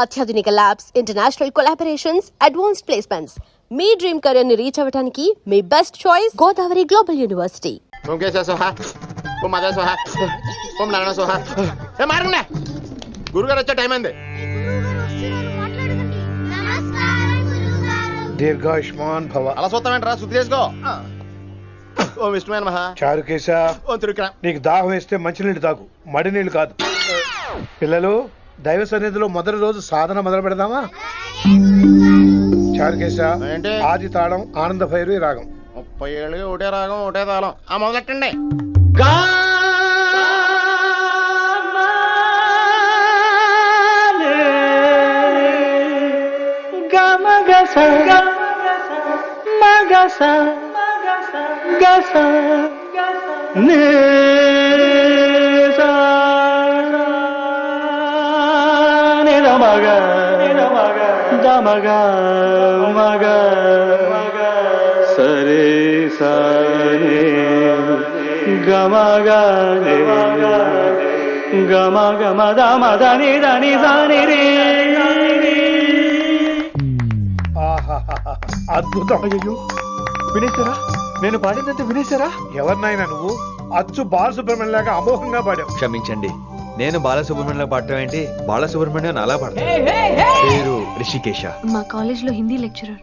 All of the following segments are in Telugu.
అత్యాధునిక labs, international collaborations, advanced placements. మీ డ్రీమ్ కెరీర్ ని రీచ్ అవ్వడానికి మీ best choice Godavari Global University. Om Keshava స్వాహ, ఓం మాధవ స్వాహ, ఓం నారాయణ స్వాహ. మారండి, గురుగారు వచ్చే టైం అయింది. దీర్ఘాయుష్మాన్ భవ. అలా చూస్తామేంట్రా, శుద్ధి చేసుకో. ఓం విష్ణుమైన మహా. చారుకేశ, ఓం తిరుక్రా. నీకు దాహం వేస్తే మంచినీళ్ళు తాగు, మడి నీళ్ళు కాదు. పిల్లలు, దైవ సన్నిధిలో మొదటి రోజు సాధన మొదలు పెడదామా? చారుకేశ, ఏంటి? ఆది తాళం ఆనంద భైరవి రాగం. 30 ఏళ్ళుగా ఒకటే రాగం ఒకటే తాళం. మొదలెట్టండి. సరే సరే గమగ గమ గమ దమ దని దని దని రే. ఆహాహాహా, అద్భుతం. అయ్యో, వినేశారా? నేను పాడిందంటే వినేశారా? ఎవరినైనా నువ్వు అచ్చు బాలసుబ్రహ్మణ్యం లాగా అమోఘంగా పాడావు. క్షమించండి, నేను బాలసుబ్రహ్మణ్యం పాడటం ఏంటి, బాలసుబ్రహ్మణ్యం అలా పాడతాను. పేరు రిషికేశ. మా కాలేజ్ లో హిందీ లెక్చరర్.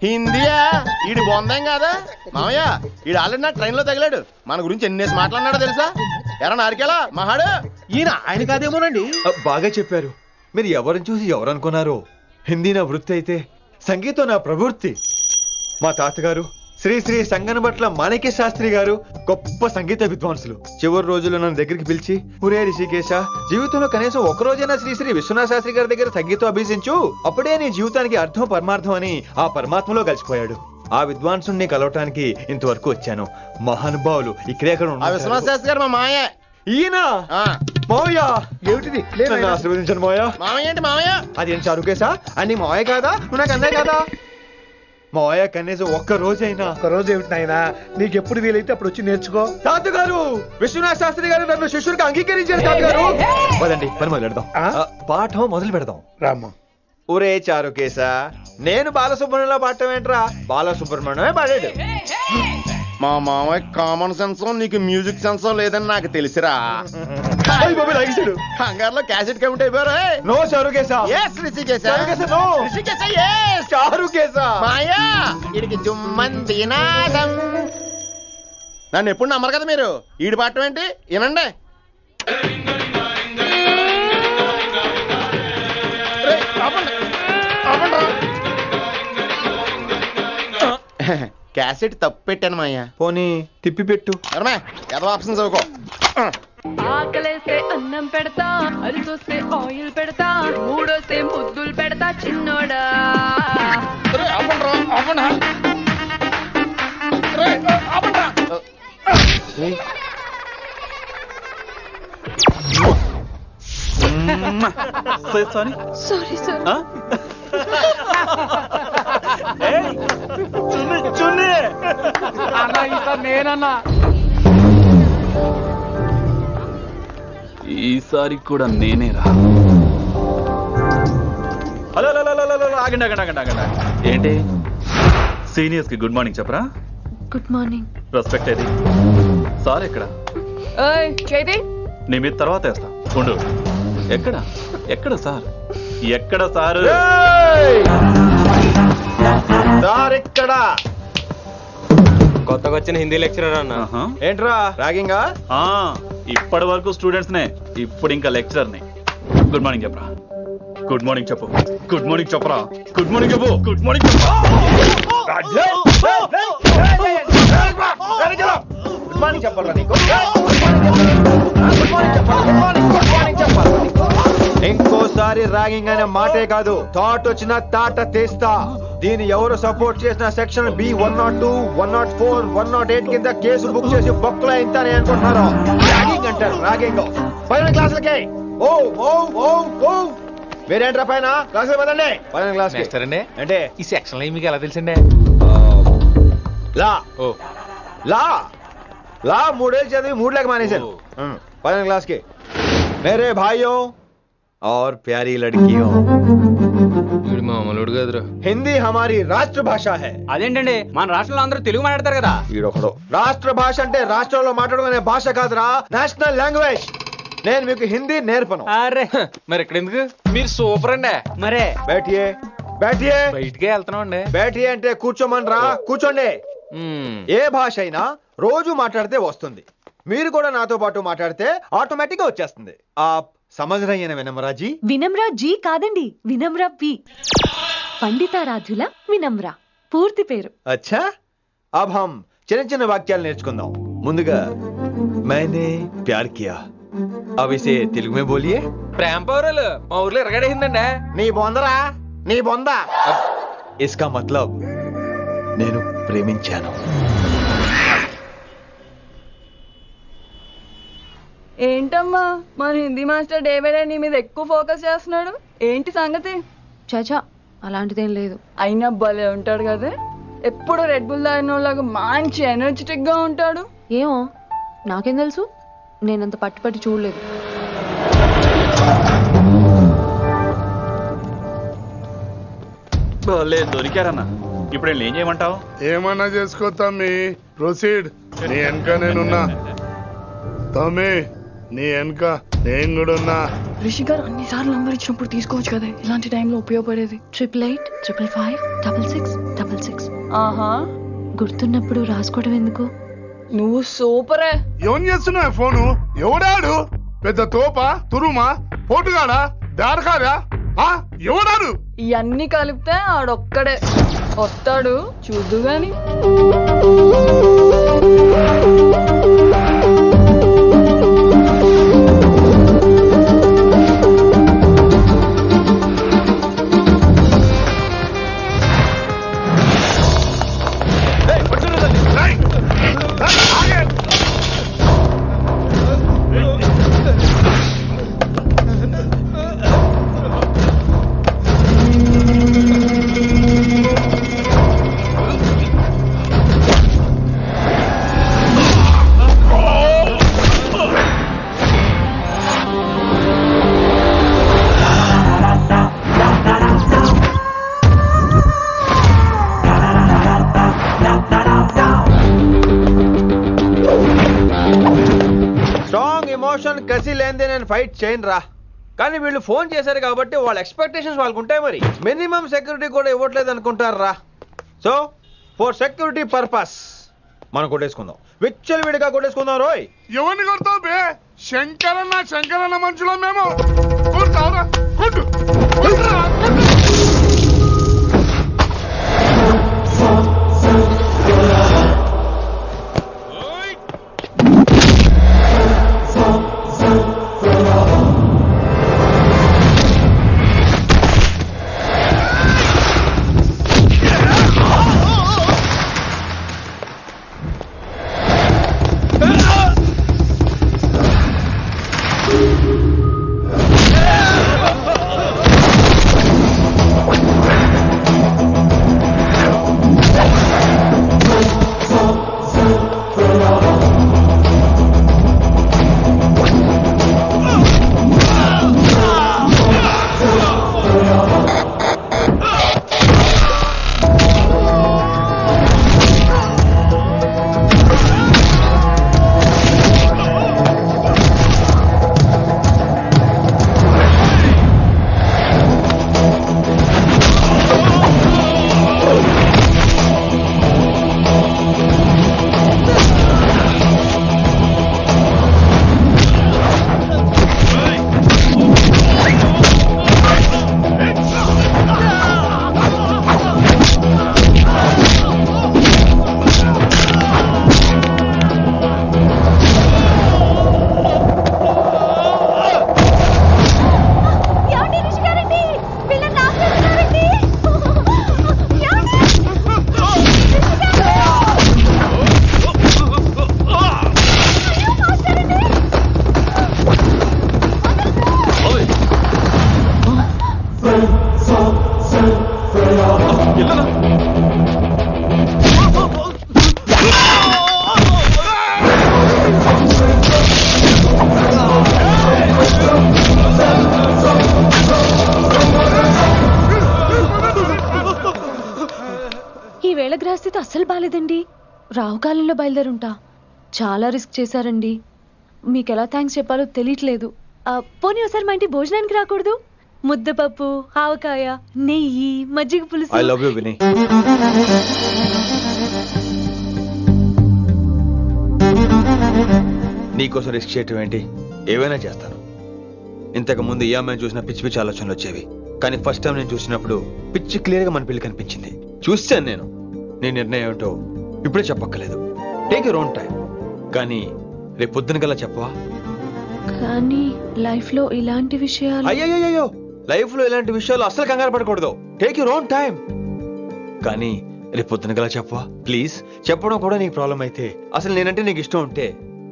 హిందీయా? ఈడు బొందేం కాదా మామయ్య? ఈడు ఆల్రెడీ నా ట్రైన్ లో తగిలాడు. మన గురించి ఎన్నేసి మాట్లాడినాడో తెలుసా? ఎరా నారికేలా మహాడు. ఈయన ఆయన కాదేమోనండి. బాగా చెప్పారు. మీరు ఎవరిని చూసి ఎవరు అనుకున్నారు? హిందీ నా వృత్తి అయితే సంగీతం నా ప్రవృత్తి. మా తాతగారు శ్రీ శ్రీ సంగనబట్ల మాణిక్య శాస్త్రి గారు గొప్ప సంగీత విద్వాంసులు. చివరి రోజుల్లో నన్ను దగ్గరికి పిలిచి, ఒరే రిషికేశ, జీవితంలో కనీసం ఒక రోజైనా శ్రీ శ్రీ విశ్వనాథ శాస్త్రి గారి దగ్గర సంగీతం అభ్యసించు, అప్పుడే నీ జీవితానికి అర్థం పరమార్థం అని ఆ పరమాత్మలో కలిసిపోయాడు. ఆ విద్వాంసుని కలవటానికి ఇంతవరకు వచ్చాను. మహానుభావులు ఇక్కడే విశ్వనాథ శాస్త్రి గారు మా మాయ. ఈయన మావయ్య. ఏమిటిది? నన్ను ఆశీర్వదించండి మావయ్య. మామయ్య ఏంటి మామయ్య? అదేం చారుకేశా? అని మావయ్య కాదా? నువ్వు నాకు అన్నయ్య కాదా? మావయ్య కనీసం ఒక్క రోజైనా. ఒక రోజు ఏమిటి నాయనా, నీకు ఎప్పుడు వీలైతే అప్పుడు వచ్చి నేర్చుకో. తాతగారు, విశ్వనాథ శాస్త్రి గారు నన్ను శిష్యుడికి అంగీకరించారు. తాతగారు పదండి, పని మొదలు పెడదాం. పాఠం మొదలు పెడదాం. రామ్మ. ఒరే చారుకేశ, నేను బాలసుబ్రహ్మణ్యంలో పాడటం ఏంట్రా, బాలసుబ్రహ్మణ్యమే పాడాడు. మా మామయ్య కామన్ సెన్స్, నీకు మ్యూజిక్ సెన్స్ లేదని నాకు తెలిసిరా. కంగారులో క్యాసెట్ కమిట్ అయిపోయారు. No Charukesha. yes Rishikesha. Charukesha, no. Rishikesha, yes. Charukesha. మాయా, ఈడికి జుమ్మంది నాదం. నన్ను ఎప్పుడు నమ్మరు కదా మీరు. ఈడి పాడటం ఏంటి వినండి. క్యాసెట్ తప్పు పెట్టాను మాయ్యా. పోనీ తిప్పి పెట్టు. ఏదో ఆప్షన్ చదువుకో. ఆకలేస్తే అన్నం పెడతా, అరిసొస్తే ఆయిల్ పెడతా, మూడోస్తే ముద్దులు పెడతా చిన్నోడా. Sorry sir. నేనన్నా ఈసారి కూడా నేనేరా. హలో ఆగండి ఆగండి ఆగండి ఆగండి. ఏంటి సీనియర్స్ కి గుడ్ మార్నింగ్ చెప్పరా? Good morning. రెస్పెక్ట్ ఏది? సార్ ఎక్కడ? చేతి నీ మీద తర్వాత వేస్తా ఉండు. ఎక్కడ ఎక్కడ సార్? ఎక్కడ సార్? సార్ ఇక్కడ. కొత్తగా వచ్చిన హిందీ లెక్చరర్ అన్న. ఏంట్రా ర్యాగింగా? ఇప్పటి వరకు స్టూడెంట్స్ నే, ఇప్పుడు ఇంకా లెక్చరర్ ని. గుడ్ మార్నింగ్ చెప్పరా. గుడ్ మార్నింగ్ చెప్పు. గుడ్ మార్నింగ్ చెప్పరా. గుడ్ మార్నింగ్ చెప్పు. గుడ్ మార్నింగ్ చెప్పు. గుడ్ మార్నింగ్ చెప్పాలా నీకు? ఇంకోసారి ర్యాగింగ్ అనే మాటే కాదు, థాట్ వచ్చిన తాట తీస్తా. దీన్ని ఎవరు సపోర్ట్ చేసిన సెక్షన్ బి 102, 104, 108 కింద కేసు బుక్ చేసి బొక్కలో ఇంతనే అనుకుంటున్నారు. ర్యాగింగ్ అంటారు, ర్యాగింగ్. పైన క్లాసులకి ఓ ఓ ఓ ఓ. మీరేంట్రా పైన క్లాసులు పదండి. పైన క్లాస్ అంటే ఈ సెక్షన్ లో మీకు ఎలా తెలిసిండే? లా లా లా 3 ఏళ్ళు చదివి 3 లేక మానేశాను. పైన క్లాస్ కి. మేరే భాइयों, और प्यारी लड़कियों, వీడు మామూలుడు కదరా. हिंदी हमारी राष्ट्र भाषा है. అదేంటండి మన రాష్ట్రంలో అందరూ తెలుగు మాట్లాడతారు కదా. ఈడొకడు రాష్ట్ర భాష అంటే రాష్ట్రంలో మాట్లాడుకునే భాష కాదురా, నేషనల్ లాంగ్వేజ్. నేను మీకు హిందీ నేర్పను. అరే మరి ఇక్కడ ఎందుకు? మీరు సూపర్ అండి. మరే బైఠియే బైఠియే బయటికే వెళ్తున్నాం అండి. బైఠియే అంటే కూర్చోమనరా, కూర్చోండి. ఏ భాష అయినా రోజు మాట్లాడితే వస్తుంది. మీరు కూడా నాతో పాటు మాట్లాడితే ఆటోమేటిక్ గా వచ్చేస్తుంది. ఆప్ సమझ रही है ना विनम्रा जी? వినమ్రా జీ కాదండి, వినమ్రా పి. పండితారాధ్యుల వినమ్ర పూర్తి పేరు. अच्छा अब हम చిన్న చిన్న వాక్యాలు నేర్చుకుందాం. ముందుగా मैंने प्यार किया. अब इसे तेलुगु में बोलिए. ప్రేమ పౌరాలు మా ఊర్లో ఎరగడేసిందండి. నీ బొందరా, నీ బొంద. इसका मतलब నేను ప్రేమించాను. ఏంటమ్మా మన Hindi master day by day నీ మీద ఎక్కువ ఫోకస్ చేస్తున్నాడు, ఏంటి సంగతి? చాచా అలాంటిదేం లేదు. అయినా భలే ఉంటాడు కదా, ఎప్పుడు రెడ్ బుల్ తాగినోళ్ళగా మంచి ఎనర్జెటిక్ గా ఉంటాడు. ఏమో నాకేం తెలుసు, నేనంత పట్టుపట్టి చూడలేదు. దొరికారన్నా. ఇప్పుడు ఏం చేయమంటావు? ఏమన్నా చేసుకో తమ్మి, ప్రొసీడ్. నీ వెనక నేనున్నా తమ్మి, నీ వెనక నేను కూడా ఉన్నా. రిషి గారు అన్నిసార్లు నంబర్ ఇచ్చినప్పుడు తీసుకోవచ్చు కదా, ఇలాంటి టైంలో ఉపయోగపడేది. 88855566. ఆహా, గుర్తున్నప్పుడు రాసుకోవడం ఎందుకు? నువ్వు సూపరే. ఏం చేస్తున్నావు ఫోను? ఎవడాడు? పెద్ద తోప, తురుమా, పోటుగాడా, దారకారా? ఎవడాడు? ఇవన్నీ కలిపితే ఆడొక్కడే వస్తాడు, చూద్దు గాని. కసి లేనిదే నేను ఫైట్ చేయను రా. కానీ వీళ్ళు ఫోన్ చేశారు కాబట్టి వాళ్ళ ఎక్స్పెక్టేషన్స్ వాళ్ళకు ఉంటాయి. మరి మినిమం సెక్యూరిటీ కూడా ఇవ్వట్లేదు అనుకుంటారు రా. సో ఫర్ సెక్యూరిటీ పర్పస్ మనం కొట్టేసుకుందాం, విచ్చలవిడిగా కొట్టేసుకుందాం. రోయ్ ఎవరిని కొడతావు బే? శంకరన్న మనుషులో మేము. కొడతావురా, కొట్టు, కొట్టురా, కొట్టు. వాళ్ళ గ్రహస్థితి అస్సలు బాలేదండి. రావుకాలంలో బయలుదేరుంటా. చాలా రిస్క్ చేశారండి. మీకు ఎలా థ్యాంక్స్ చెప్పాలో తెలియట్లేదు. పోనీ ఒకసారి మా ఇంటి భోజనానికి రాకూడదు? ముద్దపప్పు, ఆవకాయ, నెయ్యి, మజ్జిగ పులుసు. I love you Vinay. నీకోసం రిస్క్ చేయటం ఏంటి? ఏవైనా చేస్తాను. ఇంతకు ముందు ఈ అమ్మాయిని చూసిన పిచ్చి పిచ్చి ఆలోచనలు వచ్చేవి, కానీ ఫస్ట్ టైం నేను చూసినప్పుడు పిచ్చి క్లియర్ గా మన పెళ్లి కనిపించింది. చూస్తాను నేను. నీ నిర్ణయం ఏమిటో ఇప్పుడే చెప్పక్కర్లేదు. Take your own time. కానీ రేపు పొద్దున గల చెప్పవా? కానీ లైఫ్ లో ఇలాంటి విషయాలు. అయ్యో, లైఫ్ లో ఇలాంటి విషయాలు అస్సలు కంగారు పడకూడదు. Take your own time. కానీ రేపు పొద్దున గల చెప్పవా ప్లీజ్? చెప్పడం కూడా నీకు ప్రాబ్లం అయితే, అసలు నేనంటే నీకు ఇష్టం ఉంటే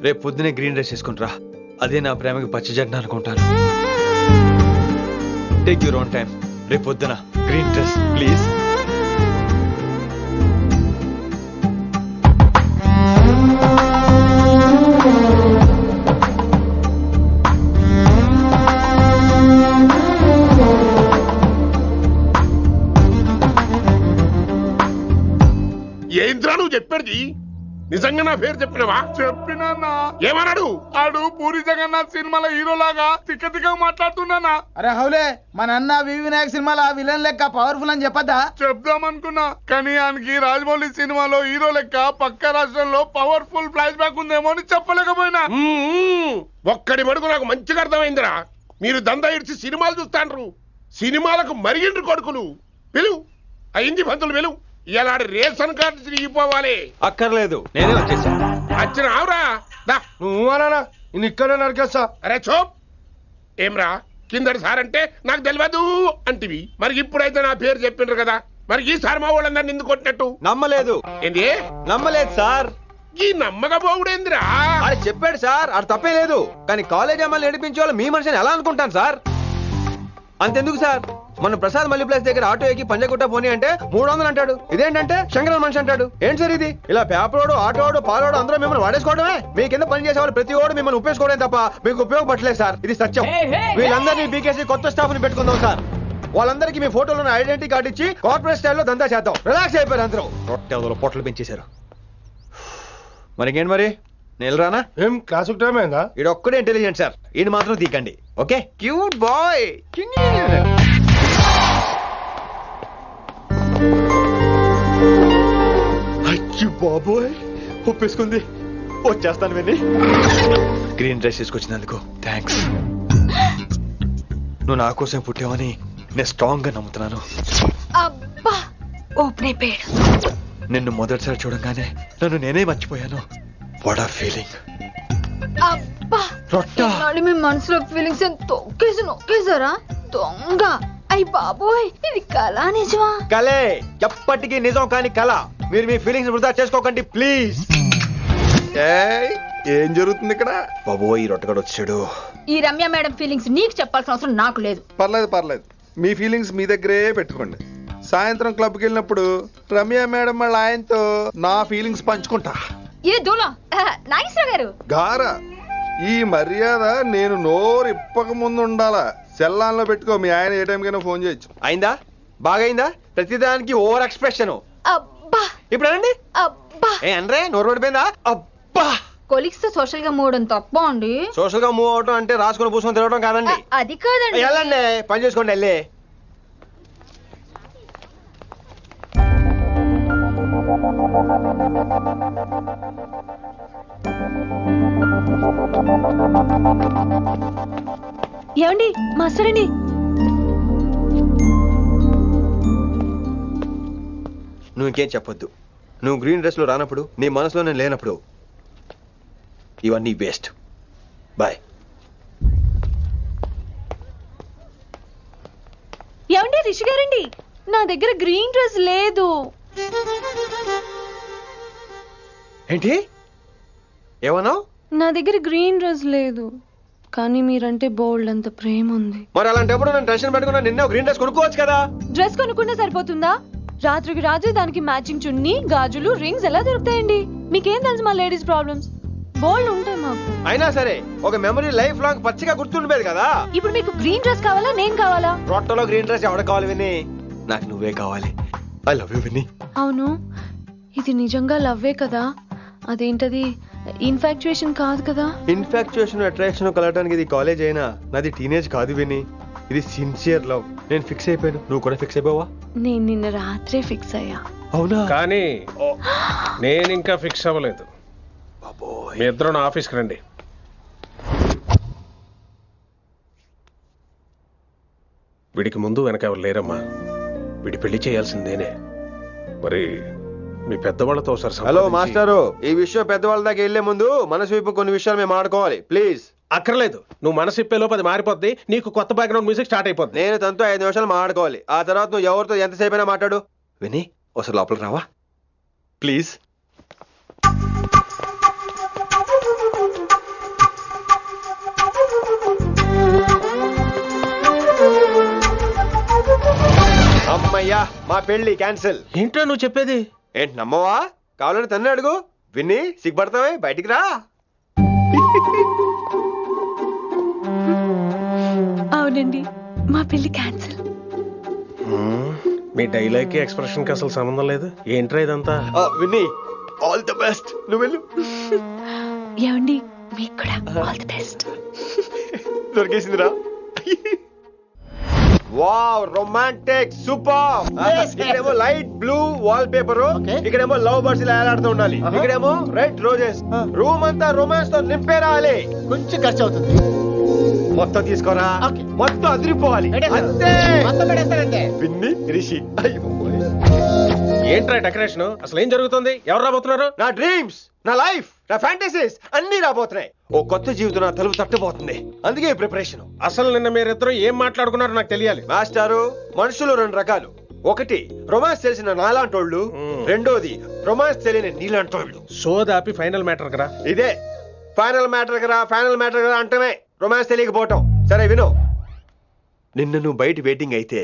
రేపు పొద్దునే గ్రీన్ డ్రెస్ వేసుకుంటారా. అదే నా ప్రేమకి పచ్చజెండా అనుకుంటాను. Take your own time. రేపు పొద్దున గ్రీన్ డ్రెస్ ప్లీజ్. ఏంద్రా నువ్వు చెప్పేది? నిజంగా నా పేరు చెప్పినవా? చెప్పినా. ఏమన్నాడు? ఆడు పూరి జగన్నాథ్ సినిమాలో హీరోలాగా తిక్క మాట్లాడుతున్నానా? అరే హౌలే, మన అన్న వినాయక్ సినిమాలో విలన్ లెక్క పవర్ఫుల్ అని చెప్పద్దా? చెప్దామనుకున్నా, కానీ ఆయనకి రాజమౌళి సినిమాలో హీరో లెక్క పక్క రాష్ట్రంలో పవర్ఫుల్ ఫ్లాష్ బ్యాక్ ఉందేమో అని చెప్పలేకపోయినా. ఒక్కడి మడుగు నాకు మంచిగా అర్థమైందిరా. మీరు దందా ఇడిచి సినిమాలు చూస్తాండ్రు. సినిమాలకు మరిగిండ్రు కొడుకులు. పిలువు అయింది పంతులు, పిలువు. ఇలా రేషన్ కార్డు తిరిగిపోవాలి. అక్కర్లేదు, నేనే వచ్చేసా. వచ్చిన ఆవురా. నువ్వు అనా నేను ఇక్కడే నరికేస్తా. అరే చోప్. ఏమ్రా కిందటి సార్ అంటే నాకు తెలియదు అంటివి, మరి ఇప్పుడైతే నా పేరు చెప్పిండ్రు కదా, మరి ఈసారి మా వాళ్ళందరినీ ఎందుకు కొట్టినట్టు? నమ్మలేదు. ఏంది? నమ్మలేదు సార్. ఈ నమ్మకపోవుడేందిరా? ఆడు చెప్పాడు సార్, ఆడు తప్పే లేదు. కానీ కాలేజ్ అమ్మాయిలు నడిపించే వాళ్ళు మీ మనిషిని ఎలా అనుకుంటాను సార్? అంతెందుకు సార్, మన ప్రసాద్ మల్లి ప్లేస్ దగ్గర ఆటో ఎక్కి పంజగుట్ట పోనీ అంటే 300 అంటాడు. ఇదేంటంటే శంకర మనిషి అంటాడు. ఏంటి సార్ ఇది? ఇలా పేపరోడు, ఆటోడు, పాలోడు అందరూ మిమ్మల్ని వాడేసుకోవడమే. మీ కింద పని చేసే వాళ్ళు ప్రతి ఓడు మిమ్మల్ని ఉపయోగించుకోవడం తప్ప మీకు ఉపయోగపడలేదు సార్. ఇది సత్యం. వీళ్ళందరినీ బీకేసి కొత్త స్టాఫ్ ని పెట్టుకుందాం సార్. వాళ్ళందరికీ మీ ఫోటోలో ఐడెంటిటీ కార్డు ఇచ్చి కార్పొరేట్ స్టైల్లో దందా చేద్దాం. రిలాక్స్ అయిపోయారు అందరూ. రొట్టె పొట్టలు పెంచేశారు. మరికేంటి మరి నేను రానా? ఏం క్లాసుకు టైం అయిందా? ఈడు ఒక్కడే ఇంటెలిజెంట్ సార్, ఈయన మాత్రం తీకండి. Okay, cute boy. అయ్యో బాబోయ్, ఒప్పేసుకుంది. వచ్చేస్తాను విని. గ్రీన్ డ్రెస్ తీసుకొచ్చినందుకు థ్యాంక్స్. నువ్వు నా కోసం పుట్టావని నేను స్ట్రాంగ్ గా నమ్ముతున్నాను. అబ్బా ఓపెన్ అయిపోయాడు. నిన్ను మొదటిసారి చూడంగానే నన్ను నేనే మర్చిపోయాను. వాట్ ఆ ఫీలింగ్. అబ్బా రొట్టా. మీ మనసులో ఫీలింగ్స్ తొక్కేసి నొక్కేసారా దొంగ? అయ్యి బాబోయ్, ఇది కళ నిజమా? కలే, ఎప్పటికీ నిజం కాని కళ. మీరు మీ ఫీలింగ్స్ వృధా చేసుకోకండి ప్లీజ్. ఏం జరుగుతుంది ఇక్కడ? బాబోయ్, రొట్టగడు వచ్చాడు. ఈ రమ్య మేడం ఫీలింగ్స్ నీకు చెప్పాల్సిన అవసరం నాకు లేదు. పర్లేదు, మీ ఫీలింగ్స్ మీ దగ్గరే పెట్టుకోండి. సాయంత్రం క్లబ్కి వెళ్ళినప్పుడు రమ్య మేడం వాళ్ళ ఆయనతో నా ఫీలింగ్స్ పంచుకుంటా. ఏ దూల నాగేశ్వర గారు గారా, ఈ మర్యాద నేను నోరు ఇప్పక ముందు ఉండాలా. సెల్లాన్లో పెట్టుకో, మీ ఆయన ఏ టైం కైనా ఫోన్ చేయొచ్చు. అయిందా? బాగైందా? ప్రతిదానికి ఓవర్ ఎక్స్ప్రెషన్. అబ్బా ఇప్పుడు అనండి. అబ్బా ఏ అనరే, నోరు పడిపోయిందా? అబ్బా. కొలిక్స్ తో సోషల్ గా మూవ్ తప్ప అండి. సోషల్ గా మూవ్ అవటం అంటే రాసుకొని పూసుకొని తిరగడం కాదండి. అది కాదండి. వెళ్ళండి, పని చేసుకోండి వెళ్ళి. ఏమండి మాస్టర్ అండి? నువ్వు ఇంకేం చెప్పొద్దు. నువ్వు గ్రీన్ డ్రెస్ లో రానప్పుడు, నీ మనసులో నేను లేనప్పుడు ఇవన్నీ వేస్ట్. బాయ్. ఏమండి రిషి గారండి, నా దగ్గర గ్రీన్ డ్రెస్ లేదు. ఏంటి ఏమన్నావు? నా దగ్గర గ్రీన్ డ్రెస్ లేదు, కానీ మీరంటే బోల్డ్ అంత ప్రేమ ఉంది. మరి అలాంటప్పుడు నేను టెన్షన్ పెట్టుకున్నా, నిన్నే గ్రీన్ డ్రెస్ కొనుక్కోవచ్చు కదా. డ్రెస్ కొనుక్కుంటే సరిపోతుందా? రాత్రికి రాత్రి దానికి మ్యాచింగ్ చున్నీ, గాజులు, రింగ్స్ ఎలా దొరుకుతాయండి? మీకేం తెలుసు మా లేడీస్ ప్రాబ్లమ్స్? బోల్డ్ ఉంటాయి మాకు. అయినా సరే ఒక మెమరీ లైఫ్ లాంగ్ పచ్చిగా గుర్తుండిపోయేది కదా. ఇప్పుడు మీకు గ్రీన్ డ్రెస్ కావాలా, నేను కావాలా? రొట్టలో గ్రీన్ డ్రెస్ ఎవడ కావాలి విని? నాకు నువ్వే కావాలి. ఐ లవ్ యూ విని. అవును, ఇది నిజంగా లవ్వే కదా? అదేంటది ఇన్ఫాక్చుయేషన్ కాదు కదా? ఇన్ఫాక్చుయేషన్ అట్రాక్షన్ కలగడానికి ఇది కాలేజ్ అయినా నాది టీనేజ్ కాదు విని. ఇది సిన్సియర్ లవ్. నేను ఫిక్స్ అయిపోయాను. నువ్వు కూడా ఫిక్స్ అయిపోవా? నేను నిన్న రాత్రే ఫిక్స్ అయ్యా. అవునా? కానీ నేను ఇంకా ఫిక్స్ అవ్వలేదు. మీ ఇద్దరు నా ఆఫీస్కి రండి. వీడికి ముందు వెనక ఎవరు లేరమ్మా. వీడి పెళ్లి చేయాల్సిందేనే. మరి మీ పెద్దవాళ్ళతో ఒకసారి హలో సంప్రదించి- మాస్టారు, ఈ విషయం పెద్దవాళ్ళ దాకా వెళ్లే ముందు మనసు వైపు కొన్ని విషయాలు మేము ఆడుకోవాలి ప్లీజ్. అక్కర్లేదు. నువ్వు మనసు ఇప్పేలోపు అది మారిపోద్ది. నీకు కొత్త బ్యాక్గ్రౌండ్ మ్యూజిక్ స్టార్ట్ అయిపోద్ది. నేను తనతో 5 నిమిషాలు మాట్లాడుకోవాలి. ఆ తర్వాత నువ్వు ఎవరితో ఎంతసేపు అయినా మాట్లాడు. విని ఒకసారి లోపలికి రావా ప్లీజ్? అమ్మయ్యా, మా పెళ్లి క్యాన్సిల్. ఏంటో నువ్వు చెప్పేది? ఏంటి నమ్మవా? కావాలని తన్నే అడుగు. విన్ని సిగ్గుపడతావే, బయటికి రా. అవునండి, మా పెళ్లి క్యాన్సిల్. మీ డైలాగ్ కి ఎక్స్ప్రెషన్ కి అసలు సంబంధం లేదు. ఏంట్రా ఇదంతా? విన్ని ఆల్ ది బెస్ట్. నువ్వు వెళ్ళు. ఏమండి, మీకు కూడా ఆల్ ది బెస్ట్. దొరికేసిందిరా. Wow, romantic, super. ఇక్కడేమో లైట్ బ్లూ వాల్ పేపర్, ఇక్కడేమో లవ్ బర్డ్స్ ఇలా ఏలాడుతూ ఉండాలి, ఇక్కడేమో రెడ్ రోజెస్. రూమ్ అంతా రొమాన్స్ తో నింపే రావాలి. కొంచెం ఖర్చు అవుతుంది. మొత్తం తీసుకోరా. మొత్తం అదిరిపోవాలి. అంతే. మొత్తం పెడేస్తానంటే పిన్ని రిషి. ఏంట్రా డెకరేషన్? అసలు ఏం జరుగుతుంది? ఎవరు రాబోతున్నారు? నా డ్రీమ్స్, నా లైఫ్, నా ఫ్యాంటసీస్ అన్ని రాబోతున్నాయి. ఓ కొత్త జీవితం నా తలుపు తట్టబోతుంది. అందుకే ప్రిపరేషన్. అసలు నిన్న మీరిద్దరు ఏం మాట్లాడుకున్నారో నాకు తెలియాలి. మాస్టారు, మనుషులు 2 రకాలు. ఒకటి రొమాన్స్ తెలిసిన నాలాంటోళ్ళు, రెండోది రొమాన్స్ తెలియని నీలాంటోళ్ళు. సోదాపి ఫైనల్ మ్యాటర్ కదా. ఇదే ఫైనల్ మ్యాటర్ కదా. ఫైనల్ మ్యాటర్ కదా అంటమే రొమాన్స్ తెలియకపోవటం. సరే విను, నిన్న నువ్వు బయట వెయిటింగ్ అయితే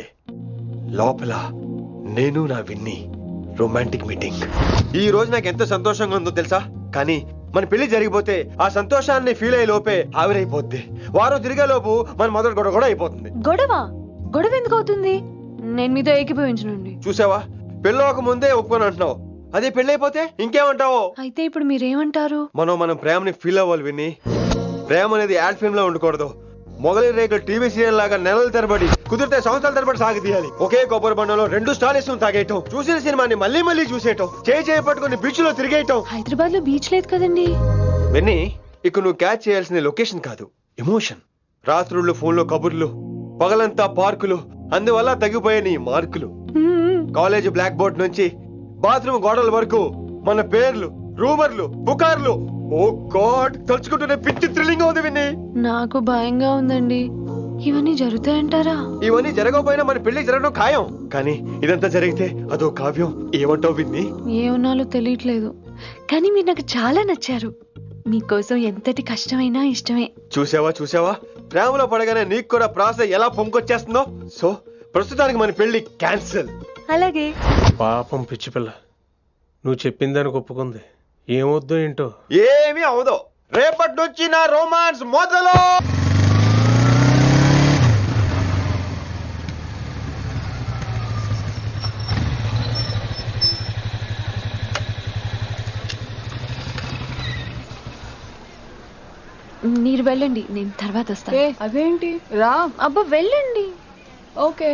లోపల నేను నా విన్ని రొమాంటిక్ మీటింగ్. ఈ రోజు నాకు ఎంత సంతోషంగా ఉందో తెలుసా? కానీ మన పెళ్లి జరిగిపోతే ఆ సంతోషాన్ని ఫీల్ అయ్యే లోపే ఆవిరైపోద్ది. వారం తిరిగే లోపు మన మొదటి గొడవ కూడా అయిపోతుంది. గొడవ ఎందుకు అవుతుంది? నేను మీతో ఏకీభవించనండి. చూసావా, పెళ్ళవక ముందే ఒప్పుకొని అంటున్నావు. అదే పెళ్ళైపోతే ఇంకేమంటావు? అయితే ఇప్పుడు మీరేమంటారు? మనం ప్రేమని ఫీల్ అవ్వాలి విని. ప్రేమ అనేది యాడ్ ఫిల్మ్ లో ఉండకూడదు. మొగలి రేకులు టీవీ సీరియల్ లాగా నెలల తరబడి, కుదిరితే సంవత్సరాల తరబడి సాగి తీయాలి. ఒకే కొబ్బరి బండలో 2 స్టాలిస్ తాగేయటం, చూసిన సినిమాని మళ్ళీ మళ్ళీ చూసేయటం, చేయి పట్టుకుని బీచ్ లో తిరిగేయటం. హైదరాబాద్ లో బీచ్ లేదు కదండి. విన్ని, ఇక నువ్వు క్యాచ్ చేయాల్సిన లొకేషన్ కాదు, ఎమోషన్. రాత్రుళ్ళు ఫోన్లో కబుర్లు, పగలంతా పార్కులు, అందువల్ల తగ్గిపోయే నీ మార్కులు. కాలేజ్ బ్లాక్ బోర్డ్ నుంచి బాత్రూమ్ గోడల వరకు మన పేర్లు, రూమర్లు, పుకార్లు. ఓ గాడ్, తలుచుకుంటూనే పిచ్చి థ్రిల్లింగ్ అవుతుంది విన్ని. నాకు భయంగా ఉందండి. ఇవన్నీ జరుగుతాయంటారా? ఇవన్నీ జరగకపోయినా మన పెళ్లి జరగడం ఖాయం. కానీ ఇదంతా జరిగితే అదో కావ్యం. ఏమంటావు విన్ని? ఏమన్నాలో తెలియట్లేదు, కానీ మీరు నాకు చాలా నచ్చారు. మీకోసం ఎంతటి కష్టమైనా ఇష్టమే. చూసావా, ప్రేమలో పడగానే నీకు కూడా ప్రాస ఎలా పొంకొచ్చేస్తుందో. సో ప్రస్తుతానికి మన పెళ్లి క్యాన్సిల్. అలాగే. పాపం పిచ్చి పిల్ల, నువ్వు చెప్పిందానికి ఒప్పుకుంది. ఏమొద్దు ఏంటో. ఏమీ అవదో. రేపటి నుంచి నా రొమాన్స్ మొదలు. మీరు వెళ్ళండి, నేను తర్వాత వస్తాను. అవేంటి రా. అబ్బా వెళ్ళండి. ఓకే.